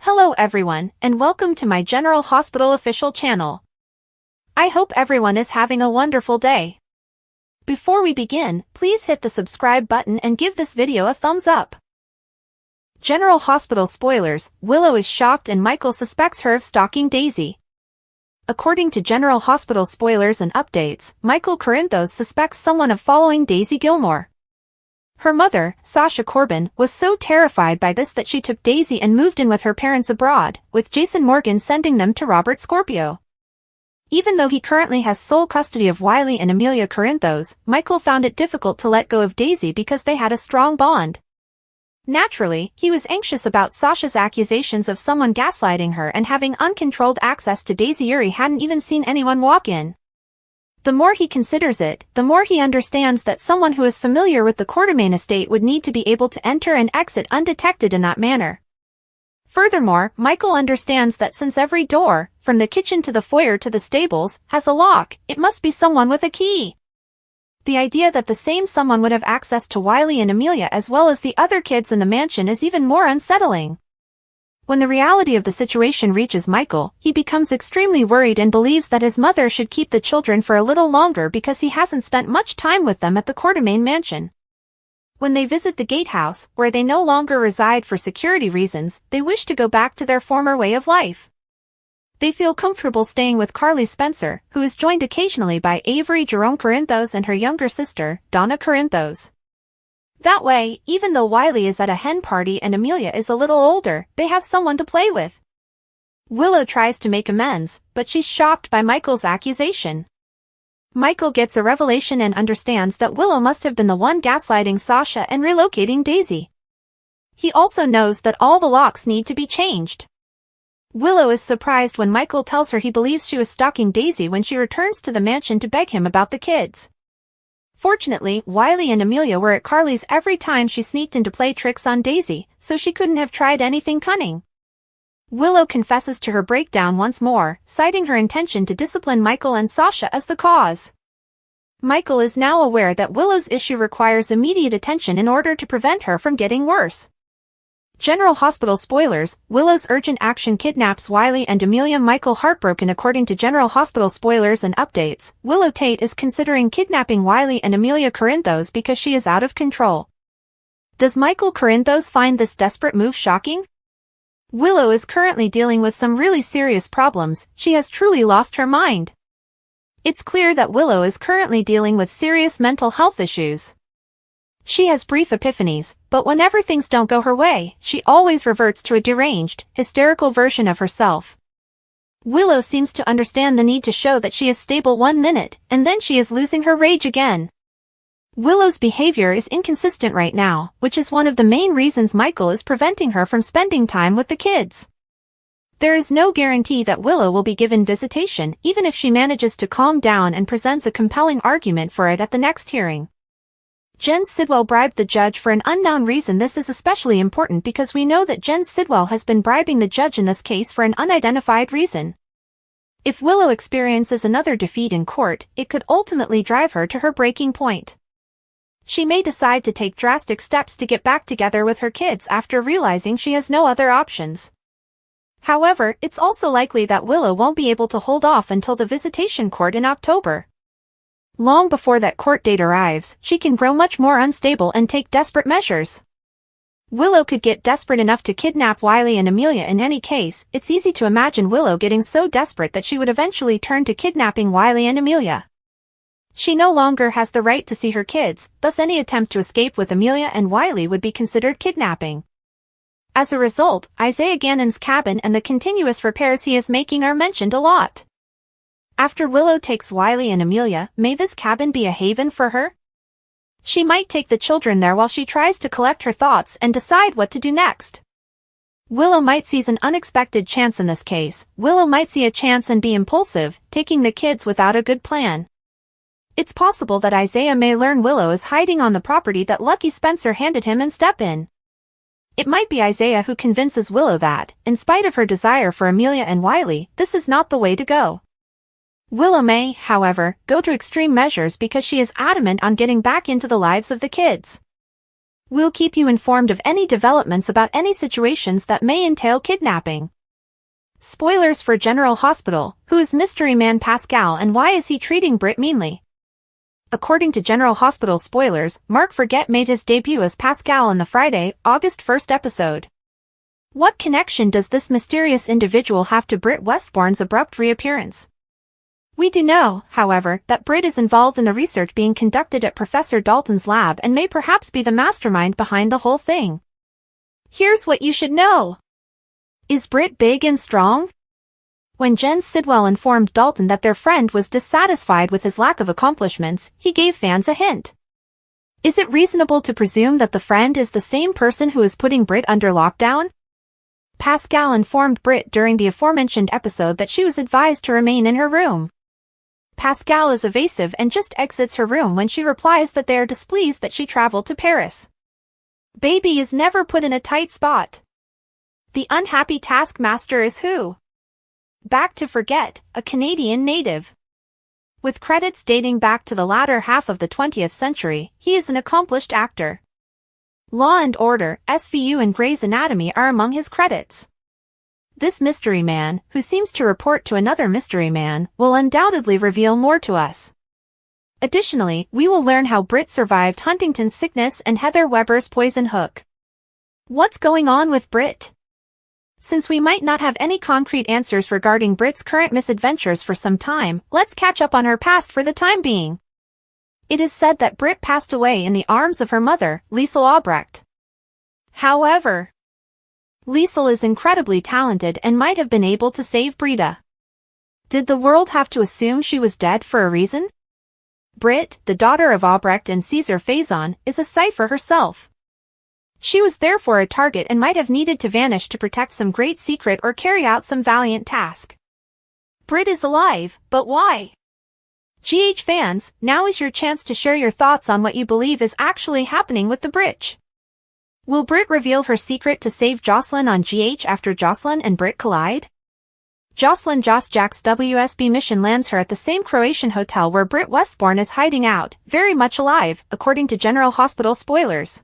Hello everyone, and welcome to my General Hospital official channel. I hope everyone is having a wonderful day. Before we begin, please hit the subscribe button and give this video a thumbs up. General Hospital spoilers: Willow is shocked and Michael suspects her of stalking Daisy. According to General Hospital spoilers and updates, Michael Corinthos suspects someone of following Daisy Gilmore. Her mother, Sasha Corbin, was so terrified by this that she took Daisy and moved in with her parents abroad, with Jason Morgan sending them to Robert Scorpio. Even though he currently has sole custody of Wiley and Amelia Corinthos, Michael found it difficult to let go of Daisy because they had a strong bond. Naturally, he was anxious about Sasha's accusations of someone gaslighting her and having uncontrolled access to Daisy. Yuri hadn't even seen anyone walk in. The more he considers it, the more he understands that someone who is familiar with the Quartermain estate would need to be able to enter and exit undetected in that manner. Furthermore, Michael understands that since every door, from the kitchen to the foyer to the stables, has a lock, it must be someone with a key. The idea that the same someone would have access to Wiley and Amelia as well as the other kids in the mansion is even more unsettling. When the reality of the situation reaches Michael, he becomes extremely worried and believes that his mother should keep the children for a little longer because he hasn't spent much time with them at the Quartermain mansion. When they visit the gatehouse, where they no longer reside for security reasons, they wish to go back to their former way of life. They feel comfortable staying with Carly Spencer, who is joined occasionally by Avery Jerome Corinthos and her younger sister, Donna Corinthos. That way, even though Wiley is at a hen party and Amelia is a little older, they have someone to play with. Willow tries to make amends, but she's shocked by Michael's accusation. Michael gets a revelation and understands that Willow must have been the one gaslighting Sasha and relocating Daisy. He also knows that all the locks need to be changed. Willow is surprised when Michael tells her he believes she was stalking Daisy when she returns to the mansion to beg him about the kids. Fortunately, Wiley and Amelia were at Carly's every time she sneaked in to play tricks on Daisy, so she couldn't have tried anything cunning. Willow confesses to her breakdown once more, citing her intention to discipline Michael and Sasha as the cause. Michael is now aware that Willow's issue requires immediate attention in order to prevent her from getting worse. General Hospital spoilers: Willow's urgent action kidnaps Wiley and Amelia. Michael heartbroken. According to General Hospital spoilers and updates, Willow Tate is considering kidnapping Wiley and Amelia Corinthos because she is out of control. Does Michael Corinthos find this desperate move shocking? Willow is currently dealing with some really serious problems. She has truly lost her mind. It's clear that Willow is currently dealing with serious mental health issues. She has brief epiphanies, but whenever things don't go her way, she always reverts to a deranged, hysterical version of herself. Willow seems to understand the need to show that she is stable one minute, and then she is losing her rage again. Willow's behavior is inconsistent right now, which is one of the main reasons Michael is preventing her from spending time with the kids. There is no guarantee that Willow will be given visitation, even if she manages to calm down and presents a compelling argument for it at the next hearing. Jen Sidwell bribed the judge for an unknown reason. This is especially important because we know that Jen Sidwell has been bribing the judge in this case for an unidentified reason. If Willow experiences another defeat in court, it could ultimately drive her to her breaking point. She may decide to take drastic steps to get back together with her kids after realizing she has no other options. However, it's also likely that Willow won't be able to hold off until the visitation court in October. Long before that court date arrives, she can grow much more unstable and take desperate measures. Willow could get desperate enough to kidnap Wiley and Amelia. In any case, it's easy to imagine Willow getting so desperate that she would eventually turn to kidnapping Wiley and Amelia. She no longer has the right to see her kids, thus any attempt to escape with Amelia and Wiley would be considered kidnapping. As a result, Isaiah Gannon's cabin and the continuous repairs he is making are mentioned a lot. After Willow takes Wiley and Amelia, may this cabin be a haven for her? She might take the children there while she tries to collect her thoughts and decide what to do next. Willow might seize an unexpected chance in this case. Willow might see a chance and be impulsive, taking the kids without a good plan. It's possible that Isaiah may learn Willow is hiding on the property that Lucky Spencer handed him and step in. It might be Isaiah who convinces Willow that, in spite of her desire for Amelia and Wiley, this is not the way to go. Willow may, however, go to extreme measures because she is adamant on getting back into the lives of the kids. We'll keep you informed of any developments about any situations that may entail kidnapping. Spoilers for General Hospital. Who is Mystery Man Pascal and why is he treating Britt meanly? According to General Hospital spoilers, Mark Forget made his debut as Pascal in the Friday, August 1st episode. What connection does this mysterious individual have to Britt Westbourne's abrupt reappearance? We do know, however, that Britt is involved in the research being conducted at Professor Dalton's lab and may perhaps be the mastermind behind the whole thing. Here's what you should know. Is Britt big and strong? When Jen Sidwell informed Dalton that their friend was dissatisfied with his lack of accomplishments, he gave fans a hint. Is it reasonable to presume that the friend is the same person who is putting Britt under lockdown? Pascal informed Britt during the aforementioned episode that she was advised to remain in her room. Pascal is evasive and just exits her room when she replies that they are displeased that she traveled to Paris. Baby is never put in a tight spot. The unhappy taskmaster is who? Back to Forget, a Canadian native. With credits dating back to the latter half of the 20th century, he is an accomplished actor. Law and Order, SVU and Grey's Anatomy are among his credits. This mystery man, who seems to report to another mystery man, will undoubtedly reveal more to us. Additionally, we will learn how Britt survived Huntington's sickness and Heather Weber's poison hook. What's going on with Britt? Since we might not have any concrete answers regarding Britt's current misadventures for some time, let's catch up on her past for the time being. It is said that Britt passed away in the arms of her mother, Liesl Albrecht. However, Liesl is incredibly talented and might have been able to save Brita. Did the world have to assume she was dead for a reason? Britt, the daughter of Albrecht and Caesar Faison, is a cipher herself. She was therefore a target and might have needed to vanish to protect some great secret or carry out some valiant task. Britt is alive, but why? GH fans, now is your chance to share your thoughts on what you believe is actually happening with the Britch. Will Britt reveal her secret to save Jocelyn on GH after Jocelyn and Britt collide? Jocelyn Joss Jack's WSB mission lands her at the same Croatian hotel where Britt Westbourne is hiding out, very much alive, according to General Hospital spoilers.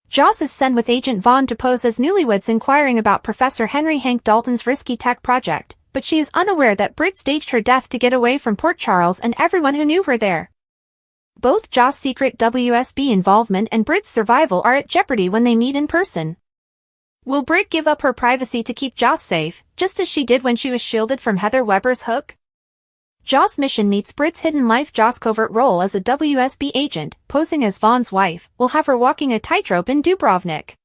Joss is sent with Agent Vaughn to pose as newlyweds inquiring about Professor Henry Hank Dalton's risky tech project, but she is unaware that Britt staged her death to get away from Port Charles and everyone who knew her there. Both Joss' secret WSB involvement and Britt's survival are at jeopardy when they meet in person. Will Britt give up her privacy to keep Joss safe, just as she did when she was shielded from Heather Weber's hook? Joss' mission meets Britt's hidden life. Joss' covert role as a WSB agent, posing as Vaughn's wife, will have her walking a tightrope in Dubrovnik.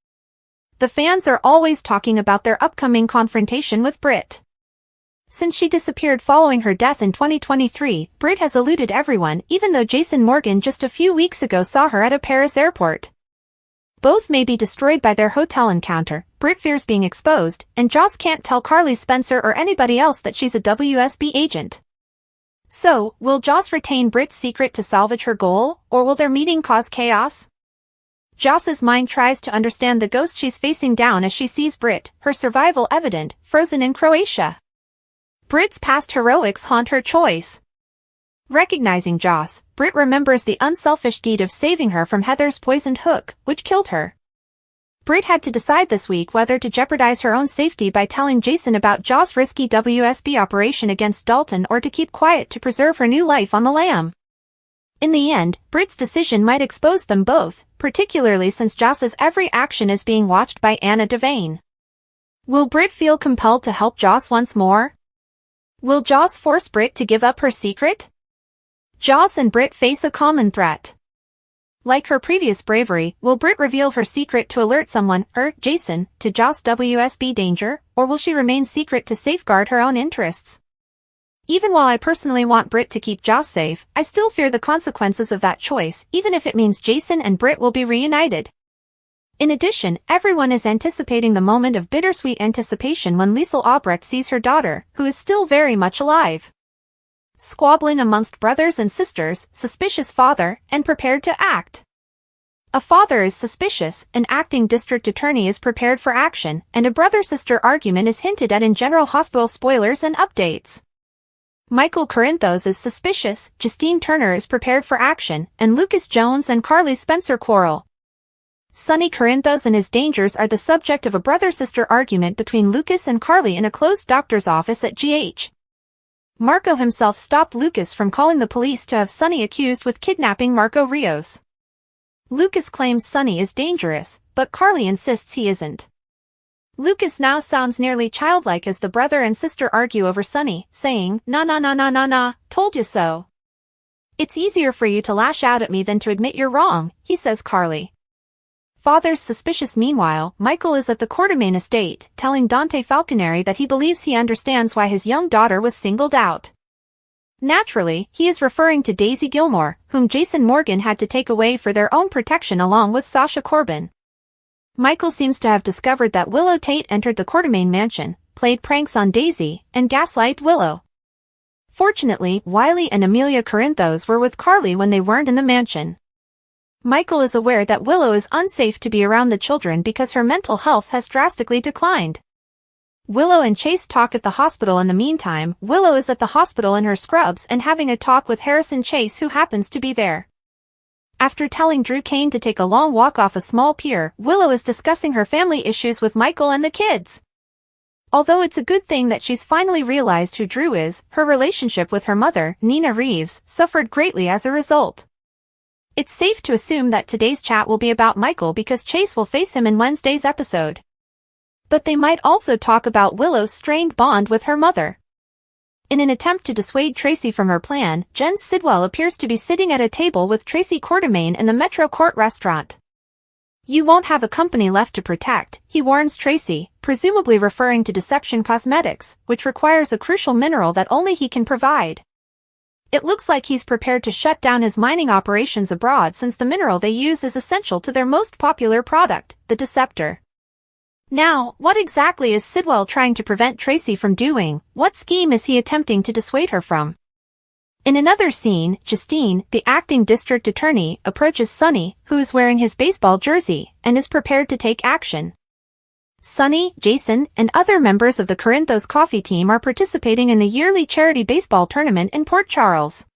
The fans are always talking about their upcoming confrontation with Britt. Since she disappeared following her death in 2023, Britt has eluded everyone, even though Jason Morgan just a few weeks ago saw her at a Paris airport. Both may be destroyed by their hotel encounter. Britt fears being exposed, and Joss can't tell Carly Spencer or anybody else that she's a WSB agent. So, will Joss retain Britt's secret to salvage her goal, or will their meeting cause chaos? Joss's mind tries to understand the ghost she's facing down as she sees Britt, her survival evident, frozen in Croatia. Britt's past heroics haunt her choice. Recognizing Joss, Britt remembers the unselfish deed of saving her from Heather's poisoned hook, which killed her. Britt had to decide this week whether to jeopardize her own safety by telling Jason about Joss' risky WSB operation against Dalton or to keep quiet to preserve her new life on the lam. In the end, Britt's decision might expose them both, particularly since Joss's every action is being watched by Anna Devane. Will Britt feel compelled to help Joss once more? Will Joss force Britt to give up her secret? Joss and Britt face a common threat. Like her previous bravery, will Britt reveal her secret to alert someone, Jason, to Joss' WSB danger, or will she remain secret to safeguard her own interests? Even while I personally want Britt to keep Joss safe, I still fear the consequences of that choice, even if it means Jason and Britt will be reunited. In addition, everyone is anticipating the moment of bittersweet anticipation when Liesl Albrecht sees her daughter, who is still very much alive. Squabbling amongst brothers and sisters, suspicious father, and prepared to act. A father is suspicious, an acting district attorney is prepared for action, and a brother-sister argument is hinted at in General Hospital spoilers and updates. Michael Corinthos is suspicious, Justine Turner is prepared for action, and Lucas Jones and Carly Spencer quarrel. Sonny Corinthos and his dangers are the subject of a brother-sister argument between Lucas and Carly in a closed doctor's office at GH. Marco himself stopped Lucas from calling the police to have Sonny accused with kidnapping Marco Rios. Lucas claims Sonny is dangerous, but Carly insists he isn't. Lucas now sounds nearly childlike as the brother and sister argue over Sonny, saying, "Nah, told you so. It's easier for you to lash out at me than to admit you're wrong," he says Carly. Father's suspicious. Meanwhile, Michael is at the Quartermain estate, telling Dante Falconeri that he believes he understands why his young daughter was singled out. Naturally, he is referring to Daisy Gilmore, whom Jason Morgan had to take away for their own protection along with Sasha Corbin. Michael seems to have discovered that Willow Tate entered the Quartermain mansion, played pranks on Daisy, and gaslight Willow. Fortunately, Wiley and Amelia Corinthos were with Carly when they weren't in the mansion. Michael is aware that Willow is unsafe to be around the children because her mental health has drastically declined. Willow and Chase talk at the hospital. In the meantime, Willow is at the hospital in her scrubs and having a talk with Harrison Chase, who happens to be there. After telling Drew Kane to take a long walk off a small pier, Willow is discussing her family issues with Michael and the kids. Although it's a good thing that she's finally realized who Drew is, her relationship with her mother, Nina Reeves, suffered greatly as a result. It's safe to assume that today's chat will be about Michael because Chase will face him in Wednesday's episode. But they might also talk about Willow's strained bond with her mother. In an attempt to dissuade Tracy from her plan, Jen Sidwell appears to be sitting at a table with Tracy Quartermain in the Metro Court restaurant. "You won't have a company left to protect," he warns Tracy, presumably referring to Deception Cosmetics, which requires a crucial mineral that only he can provide. It looks like he's prepared to shut down his mining operations abroad since the mineral they use is essential to their most popular product, the Deceptor. Now, what exactly is Sidwell trying to prevent Tracy from doing? What scheme is he attempting to dissuade her from? In another scene, Justine, the acting district attorney, approaches Sonny, who is wearing his baseball jersey, and is prepared to take action. Sonny, Jason, and other members of the Corinthos coffee team are participating in the yearly charity baseball tournament in Port Charles.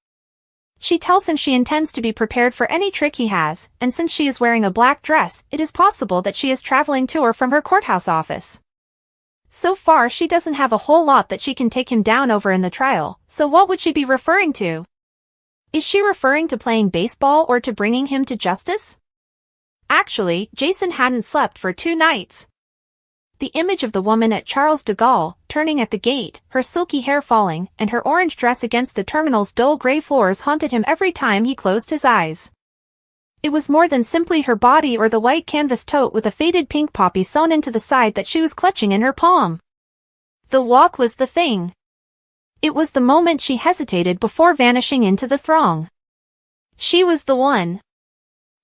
She tells him she intends to be prepared for any trick he has, and since she is wearing a black dress, it is possible that she is traveling to or from her courthouse office. So far she doesn't have a whole lot that she can take him down over in the trial, so what would she be referring to? Is she referring to playing baseball or to bringing him to justice? Actually, Jason hadn't slept for 2 nights. The image of the woman at Charles de Gaulle, turning at the gate, her silky hair falling, and her orange dress against the terminal's dull gray floors haunted him every time he closed his eyes. It was more than simply her body or the white canvas tote with a faded pink poppy sewn into the side that she was clutching in her palm. The walk was the thing. It was the moment she hesitated before vanishing into the throng. She was the one.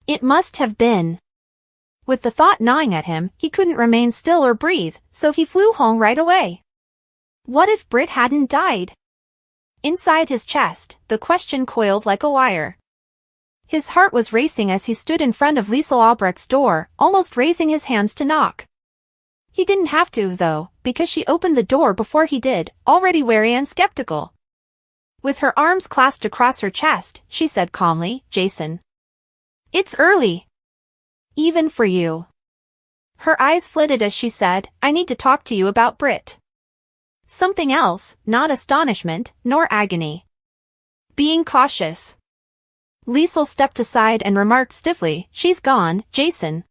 It must have been. With the thought gnawing at him, he couldn't remain still or breathe, so he flew home right away. What if Britt hadn't died? Inside his chest, the question coiled like a wire. His heart was racing as he stood in front of Liesl Albrecht's door, almost raising his hands to knock. He didn't have to, though, because she opened the door before he did, already wary and skeptical. With her arms clasped across her chest, she said calmly, "Jason. It's early. Even for you." Her eyes flitted as she said, "I need to talk to you about Britt." Something else, not astonishment, nor agony. Being cautious. Liesl stepped aside and remarked stiffly, "She's gone, Jason."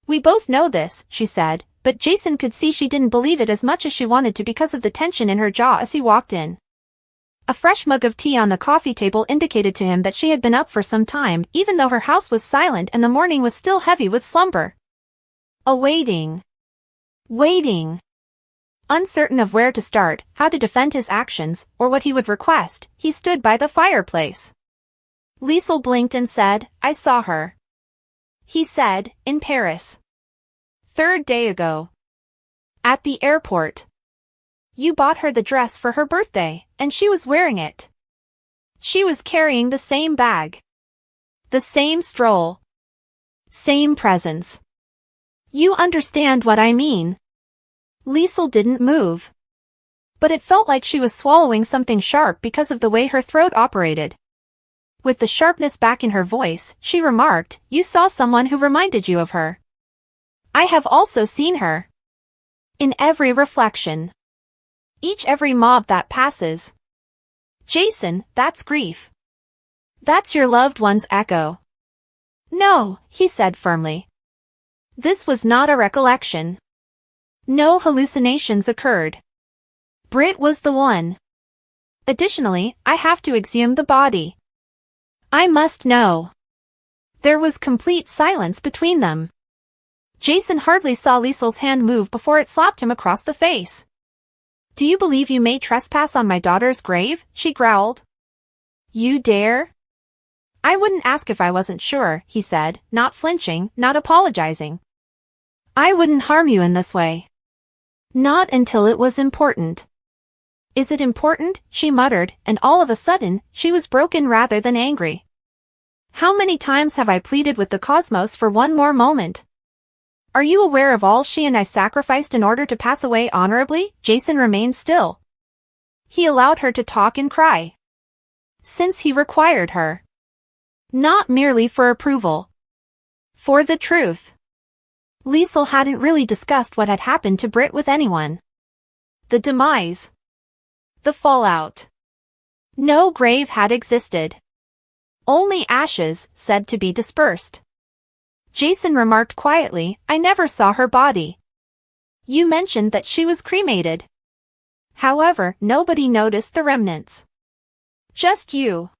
"We both know this," she said, but Jason could see she didn't believe it as much as she wanted to because of the tension in her jaw as he walked in. A fresh mug of tea on the coffee table indicated to him that she had been up for some time, even though her house was silent and the morning was still heavy with slumber. Waiting. Uncertain of where to start, how to defend his actions, or what he would request, he stood by the fireplace. Liesl blinked and said, "I saw her." He said, "In Paris. 3rd day ago. At the airport. You bought her the dress for her birthday, and she was wearing it. She was carrying the same bag. The same stroll. Same presents. You understand what I mean." Liesl didn't move. But it felt like she was swallowing something sharp because of the way her throat operated. With the sharpness back in her voice, she remarked, "You saw someone who reminded you of her." "I have also seen her. In every reflection. Every mob that passes." "Jason, that's grief. That's your loved one's echo." "No," he said firmly. "This was not a recollection. No hallucinations occurred. Britt was the one. Additionally, I have to exhume the body. I must know." There was complete silence between them. Jason hardly saw Liesl's hand move before it slapped him across the face. "Do you believe you may trespass on my daughter's grave?" she growled. "You dare?" "I wouldn't ask if I wasn't sure," he said, not flinching, not apologizing. "I wouldn't harm you in this way. Not until it was important." "Is it important?" she muttered, and all of a sudden, she was broken rather than angry. "How many times have I pleaded with the cosmos for one more moment? Are you aware of all she and I sacrificed in order to pass away honorably?" Jason remained still. He allowed her to talk and cry. Since he required her. Not merely for approval. For the truth. Liesl hadn't really discussed what had happened to Britt with anyone. The demise. The fallout. No grave had existed. Only ashes, said to be dispersed. Jason remarked quietly, "I never saw her body. You mentioned that she was cremated. However, nobody noticed the remnants. Just you."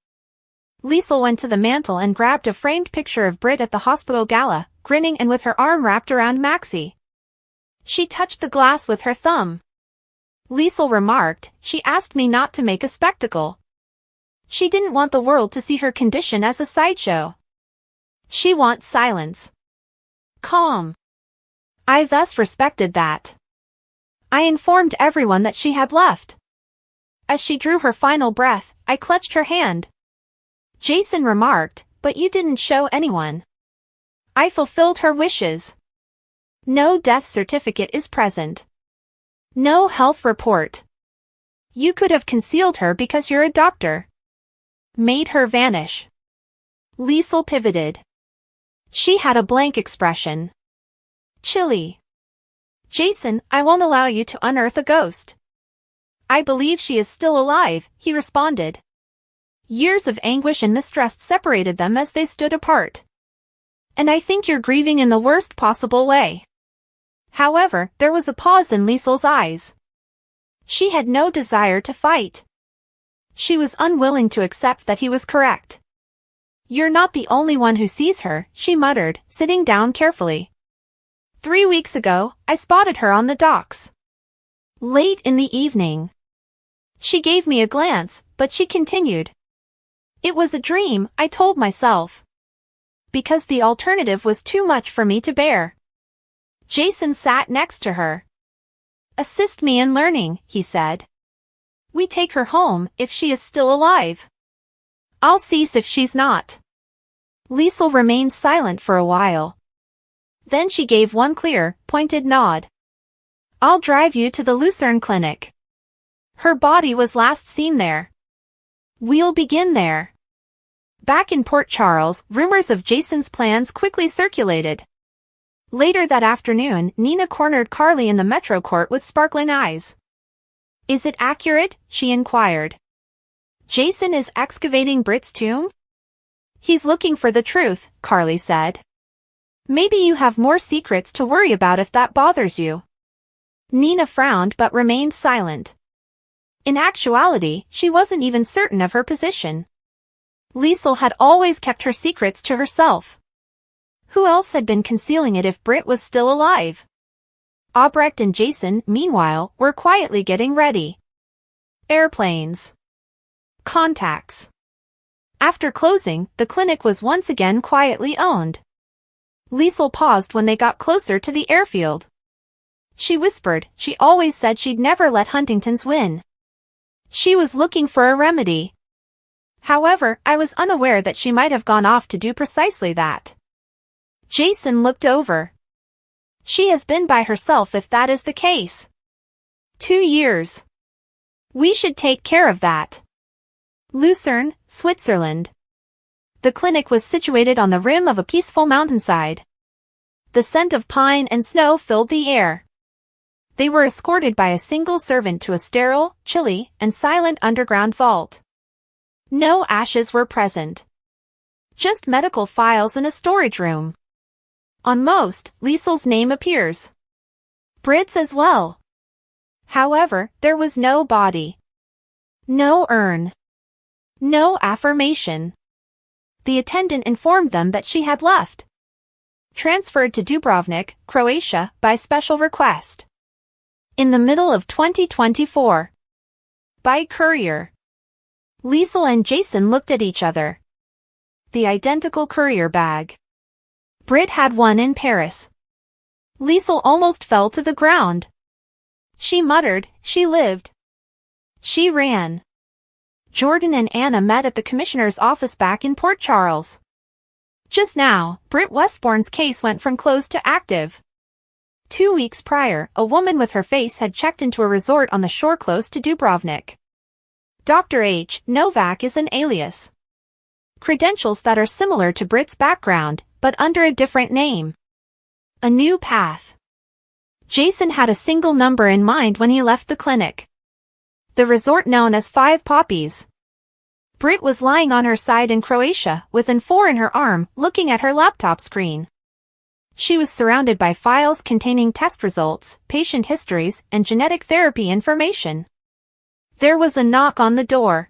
Liesl went to the mantel and grabbed a framed picture of Britt at the hospital gala, grinning and with her arm wrapped around Maxie. She touched the glass with her thumb. Liesl remarked, "She asked me not to make a spectacle. She didn't want the world to see her condition as a sideshow. She wants silence. Calm. I thus respected that. I informed everyone that she had left. As she drew her final breath, I clutched her hand." Jason remarked, "But you didn't show anyone." "I fulfilled her wishes. No death certificate is present. No health report. You could have concealed her because you're a doctor. Made her vanish." Liesl pivoted. She had a blank expression. Chilly. "Jason, I won't allow you to unearth a ghost." "I believe she is still alive," he responded. Years of anguish and mistrust separated them as they stood apart. "And I think you're grieving in the worst possible way." However, there was a pause in Liesl's eyes. She had no desire to fight. She was unwilling to accept that he was correct. "You're not the only one who sees her," she muttered, sitting down carefully. 3 weeks ago, I spotted her on the docks. Late in the evening. She gave me a glance, but she continued. "It was a dream," I told myself. Because the alternative was too much for me to bear. Jason sat next to her. "Assist me in learning," he said. "We take her home, if she is still alive. I'll cease if she's not." Liesl remained silent for a while. Then she gave one clear, pointed nod. "I'll drive you to the Lucerne clinic. Her body was last seen there. We'll begin there." Back in Port Charles, rumors of Jason's plans quickly circulated. Later that afternoon, Nina cornered Carly in the Metro court with sparkling eyes. "Is it accurate?" she inquired. "Jason is excavating Britt's tomb?" "He's looking for the truth," Carly said. "Maybe you have more secrets to worry about if that bothers you." Nina frowned but remained silent. In actuality, she wasn't even certain of her position. Liesl had always kept her secrets to herself. Who else had been concealing it if Britt was still alive? Albrecht and Jason, meanwhile, were quietly getting ready. Airplanes. Contacts. After closing, the clinic was once again quietly owned. Liesl paused when they got closer to the airfield. She whispered, "She always said she'd never let Huntingtons win. She was looking for a remedy. However, I was unaware that she might have gone off to do precisely that." Jason looked over. "She has been by herself if that is the case. 2 years. We should take care of that. Lucerne, Switzerland. The clinic was situated on the rim of a peaceful mountainside. The scent of pine and snow filled the air. They were escorted by a single servant to a sterile, chilly, and silent underground vault. No ashes were present. Just medical files in a storage room. On most, Liesl's name appears. Brit's as well. However, there was no body. No urn. No affirmation. The attendant informed them that she had left. Transferred to Dubrovnik, Croatia, by special request. In the middle of 2024. By courier. Liesl and Jason looked at each other. The identical courier bag. Brit had one in Paris. Liesl almost fell to the ground. She muttered, she lived. She ran. Jordan and Anna met at the commissioner's office back in Port Charles. Just now, Brit Westbourne's case went from closed to active. 2 weeks prior, a woman with her face had checked into a resort on the shore close to Dubrovnik. Dr. H. Novak is an alias. Credentials that are similar to Brit's background, but under a different name. A new path. Jason had a single number in mind when he left the clinic. The resort known as Five Poppies. Brit was lying on her side in Croatia, with an 4 in her arm, looking at her laptop screen. She was surrounded by files containing test results, patient histories, and genetic therapy information. There was a knock on the door.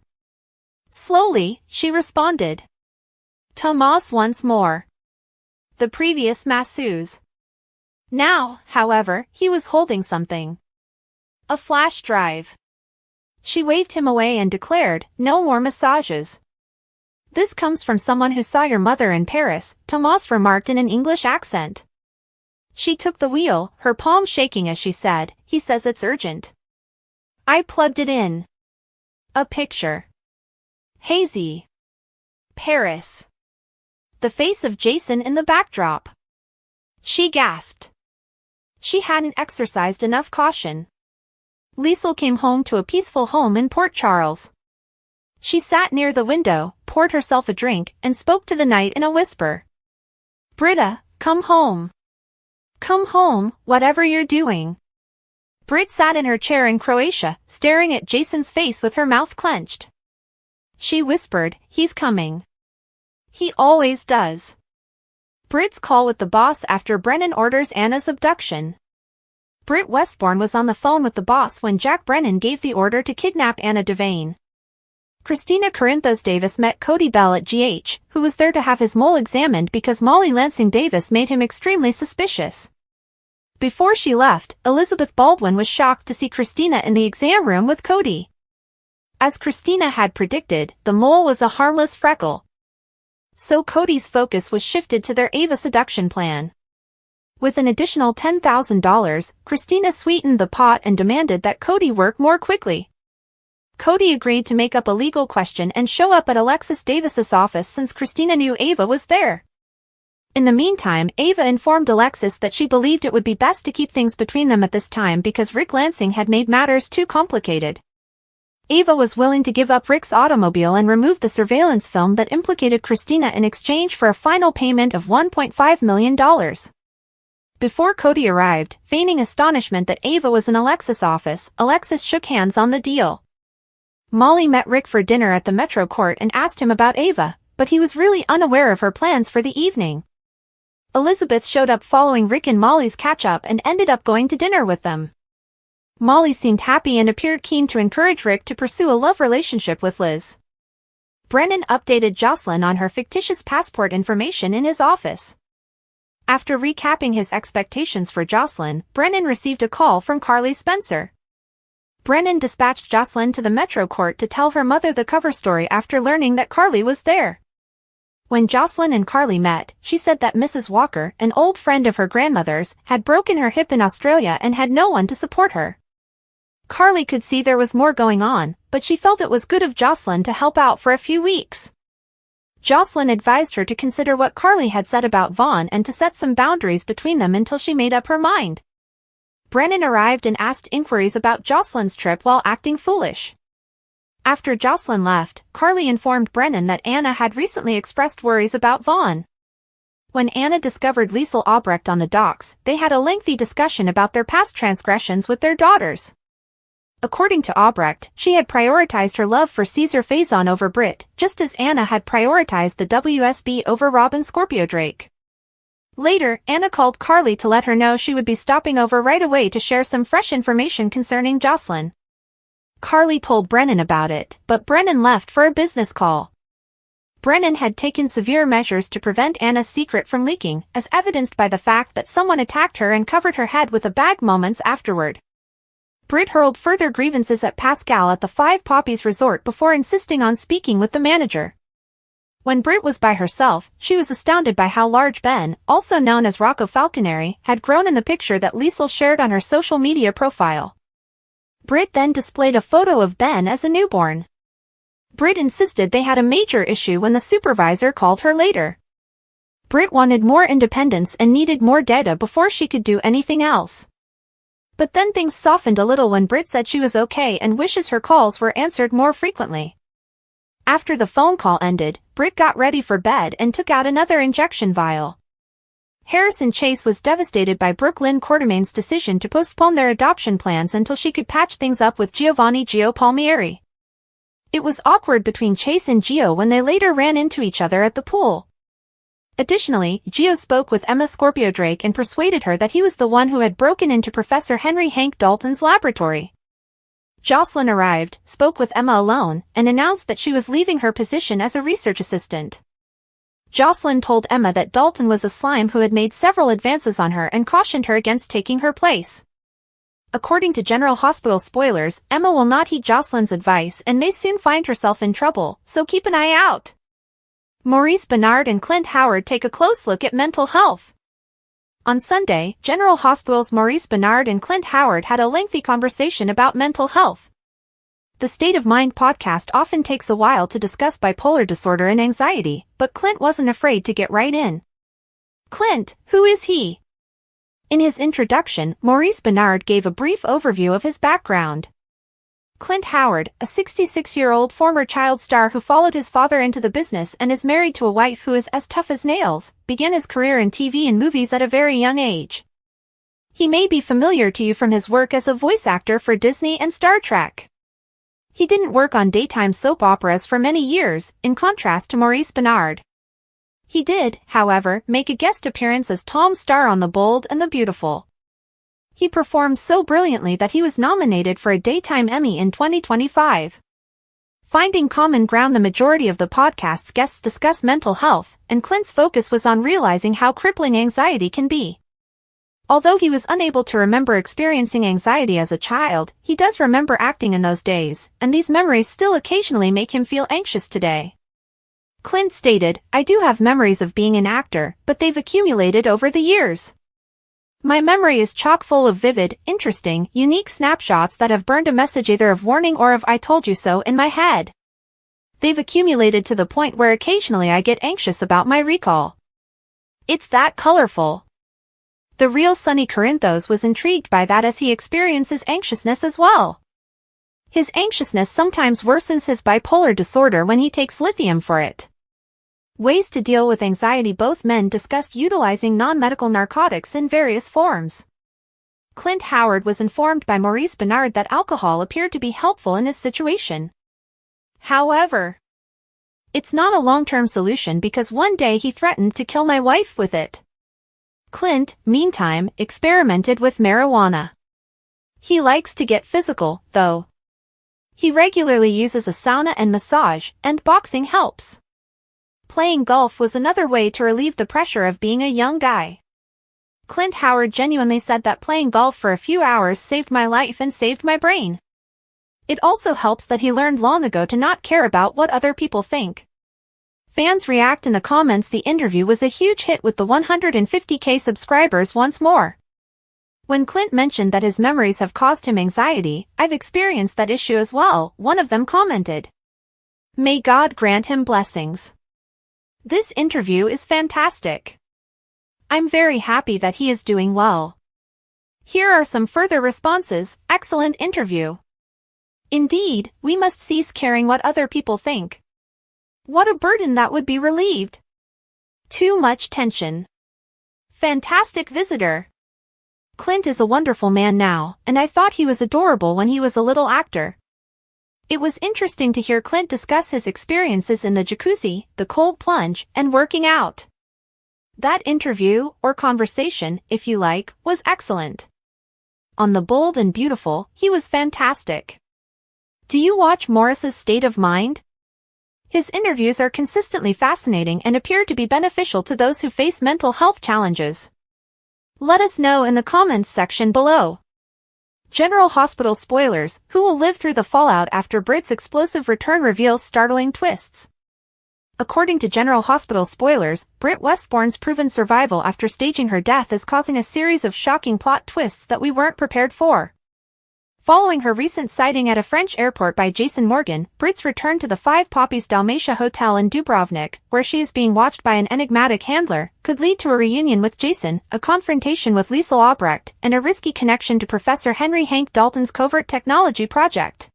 Slowly, she responded. Tomas once more. The previous masseuse. Now, however, he was holding something. A flash drive. She waved him away and declared, no more massages. This comes from someone who saw your mother in Paris, Tomas remarked in an English accent. She took the wheel, her palm shaking as she said, he says it's urgent. I plugged it in. A picture. Hazy. Paris. The face of Jason in the backdrop. She gasped. She hadn't exercised enough caution. Liesl came home to a peaceful home in Port Charles. She sat near the window, poured herself a drink, and spoke to the night in a whisper. Britta, come home. Come home, whatever you're doing. Brit sat in her chair in Croatia, staring at Jason's face with her mouth clenched. She whispered, he's coming. He always does. Brit's call with the boss after Brennan orders Anna's abduction. Brit Westbourne was on the phone with the boss when Jack Brennan gave the order to kidnap Anna Devane. Christina Corinthos Davis met Cody Bell at GH, who was there to have his mole examined because Molly Lansing Davis made him extremely suspicious. Before she left, Elizabeth Baldwin was shocked to see Christina in the exam room with Cody. As Christina had predicted, the mole was a harmless freckle. So Cody's focus was shifted to their Ava seduction plan. With an additional $10,000, Christina sweetened the pot and demanded that Cody work more quickly. Cody agreed to make up a legal question and show up at Alexis Davis's office since Christina knew Ava was there. In the meantime, Ava informed Alexis that she believed it would be best to keep things between them at this time because Rick Lansing had made matters too complicated. Ava was willing to give up Rick's automobile and remove the surveillance film that implicated Christina in exchange for a final payment of $1.5 million. Before Cody arrived, feigning astonishment that Ava was in Alexis' office, Alexis shook hands on the deal. Molly met Rick for dinner at the Metro Court and asked him about Ava, but he was really unaware of her plans for the evening. Elizabeth showed up following Rick and Molly's catch-up and ended up going to dinner with them. Molly seemed happy and appeared keen to encourage Rick to pursue a love relationship with Liz. Brennan updated Jocelyn on her fictitious passport information in his office. After recapping his expectations for Jocelyn, Brennan received a call from Carly Spencer. Brennan dispatched Jocelyn to the Metro Court to tell her mother the cover story after learning that Carly was there. When Jocelyn and Carly met, she said that Mrs. Walker, an old friend of her grandmother's, had broken her hip in Australia and had no one to support her. Carly could see there was more going on, but she felt it was good of Jocelyn to help out for a few weeks. Jocelyn advised her to consider what Carly had said about Vaughn and to set some boundaries between them until she made up her mind. Brennan arrived and asked inquiries about Jocelyn's trip while acting foolish. After Jocelyn left, Carly informed Brennan that Anna had recently expressed worries about Vaughn. When Anna discovered Liesl Albrecht on the docks, they had a lengthy discussion about their past transgressions with their daughters. According to Albrecht, she had prioritized her love for Caesar Faison over Britt, just as Anna had prioritized the WSB over Robin Scorpio Drake. Later, Anna called Carly to let her know she would be stopping over right away to share some fresh information concerning Jocelyn. Carly told Brennan about it, but Brennan left for a business call. Brennan had taken severe measures to prevent Anna's secret from leaking, as evidenced by the fact that someone attacked her and covered her head with a bag moments afterward. Britt hurled further grievances at Pascal at the Five Poppies resort before insisting on speaking with the manager. When Britt was by herself, she was astounded by how large Ben, also known as Rocco Falconeri, had grown in the picture that Liesl shared on her social media profile. Britt then displayed a photo of Ben as a newborn. Britt insisted they had a major issue when the supervisor called her later. Britt wanted more independence and needed more data before she could do anything else. But then things softened a little when Britt said she was okay and wishes her calls were answered more frequently. After the phone call ended, Britt got ready for bed and took out another injection vial. Harrison Chase was devastated by Brooke Lynn Quartermain's decision to postpone their adoption plans until she could patch things up with Giovanni Gio Palmieri. It was awkward between Chase and Gio when they later ran into each other at the pool. Additionally, Gio spoke with Emma Scorpio Drake and persuaded her that he was the one who had broken into Professor Henry Hank Dalton's laboratory. Jocelyn arrived, spoke with Emma alone, and announced that she was leaving her position as a research assistant. Jocelyn told Emma that Dalton was a slime who had made several advances on her and cautioned her against taking her place. According to General Hospital spoilers, Emma will not heed Jocelyn's advice and may soon find herself in trouble, so keep an eye out. Maurice Bernard and Clint Howard take a close look at mental health. On Sunday, General Hospital's Maurice Bernard and Clint Howard had a lengthy conversation about mental health. The State of Mind podcast often takes a while to discuss bipolar disorder and anxiety, but Clint wasn't afraid to get right in. Clint, who is he? In his introduction, Maurice Bernard gave a brief overview of his background. Clint Howard, a 66-year-old former child star who followed his father into the business and is married to a wife who is as tough as nails, began his career in TV and movies at a very young age. He may be familiar to you from his work as a voice actor for Disney and Star Trek. He didn't work on daytime soap operas for many years, in contrast to Maurice Bernard. He did, however, make a guest appearance as Tom Starr on The Bold and the Beautiful. He performed so brilliantly that he was nominated for a Daytime Emmy in 2025. Finding common ground, the majority of the podcast's guests discuss mental health, and Clint's focus was on realizing how crippling anxiety can be. Although he was unable to remember experiencing anxiety as a child, he does remember acting in those days, and these memories still occasionally make him feel anxious today. Clint stated, "I do have memories of being an actor, but they've accumulated over the years. My memory is chock full of vivid, interesting, unique snapshots that have burned a message either of warning or of 'I told you so' in my head. They've accumulated to the point where occasionally I get anxious about my recall. It's that colorful." The real Sonny Corinthos was intrigued by that as he experiences anxiousness as well. His anxiousness sometimes worsens his bipolar disorder when he takes lithium for it. Ways to deal with anxiety. Both men discussed utilizing non-medical narcotics in various forms. Clint Howard was informed by Maurice Bernard that alcohol appeared to be helpful in his situation. However, it's not a long-term solution because one day he threatened to kill my wife with it. Clint, meantime, experimented with marijuana. He likes to get physical, though. He regularly uses a sauna and massage, and boxing helps. Playing golf was another way to relieve the pressure of being a young guy. Clint Howard genuinely said that playing golf for a few hours saved my life and saved my brain. It also helps that he learned long ago to not care about what other people think. Fans react in the comments. The interview was a huge hit with the 150K subscribers once more. When Clint mentioned that his memories have caused him anxiety, "I've experienced that issue as well," one of them commented. May God grant him blessings. This interview is fantastic. I'm very happy that he is doing well. Here are some further responses. Excellent interview. Indeed, we must cease caring what other people think. What a burden that would be relieved. Too much tension. Fantastic visitor. Clint is a wonderful man now, and I thought he was adorable when he was a little actor. It was interesting to hear Clint discuss his experiences in the jacuzzi, the cold plunge, and working out. That interview, or conversation, if you like, was excellent. On The Bold and Beautiful, he was fantastic. Do you watch Morris's State of Mind? His interviews are consistently fascinating and appear to be beneficial to those who face mental health challenges. Let us know in the comments section below. General Hospital spoilers: who will live through the fallout after Brit's explosive return reveals startling twists? According to General Hospital spoilers, Brit Westbourne's proven survival after staging her death is causing a series of shocking plot twists that we weren't prepared for. Following her recent sighting at a French airport by Jason Morgan, Brit's return to the Five Poppies Dalmatia Hotel in Dubrovnik, where she is being watched by an enigmatic handler, could lead to a reunion with Jason, a confrontation with Liesl Albrecht, and a risky connection to Professor Henry Hank Dalton's covert technology project.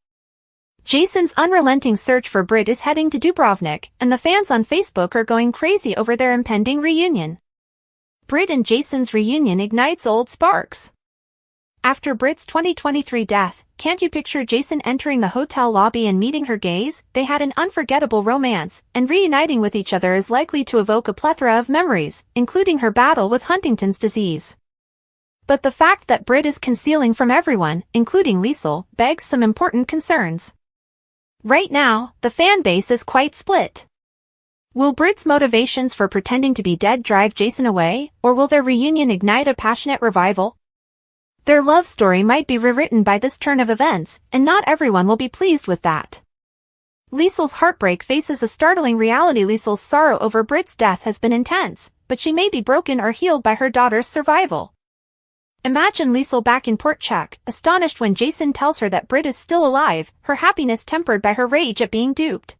Jason's unrelenting search for Brit is heading to Dubrovnik, and the fans on Facebook are going crazy over their impending reunion. Brit and Jason's reunion ignites old sparks. After Brit's 2023 death, can't you picture Jason entering the hotel lobby and meeting her gaze? They had an unforgettable romance, and reuniting with each other is likely to evoke a plethora of memories, including her battle with Huntington's disease. But the fact that Brit is concealing from everyone, including Liesl, begs some important concerns. Right now, the fan base is quite split. Will Brit's motivations for pretending to be dead drive Jason away, or will their reunion ignite a passionate revival? Their love story might be rewritten by this turn of events, and not everyone will be pleased with that. Liesl's heartbreak faces a startling reality. Liesl's sorrow over Brit's death has been intense, but she may be broken or healed by her daughter's survival. Imagine Liesl back in Port Chuck, astonished when Jason tells her that Brit is still alive, her happiness tempered by her rage at being duped.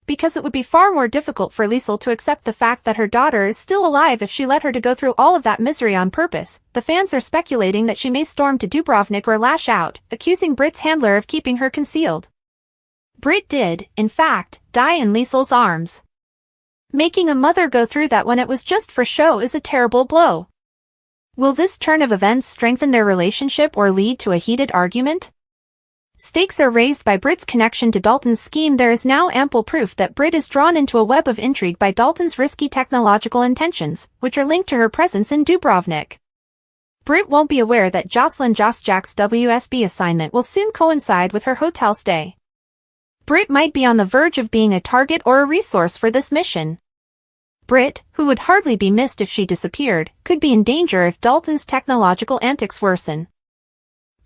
Because it would be far more difficult for Liesl to accept the fact that her daughter is still alive if she let her to go through all of that misery on purpose, the fans are speculating that she may storm to Dubrovnik or lash out, accusing Brit's handler of keeping her concealed. Brit did, in fact, die in Liesl's arms. Making a mother go through that when it was just for show is a terrible blow. Will this turn of events strengthen their relationship or lead to a heated argument? Stakes are raised by Brit's connection to Dalton's scheme. There is now ample proof that Brit is drawn into a web of intrigue by Dalton's risky technological intentions, which are linked to her presence in Dubrovnik. Brit won't be aware that Jocelyn Jossjack's WSB assignment will soon coincide with her hotel stay. Brit might be on the verge of being a target or a resource for this mission. Brit, who would hardly be missed if she disappeared, could be in danger if Dalton's technological antics worsen.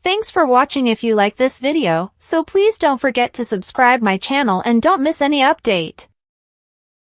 Thanks for watching. If you like this video, so please don't forget to subscribe my channel and don't miss any update.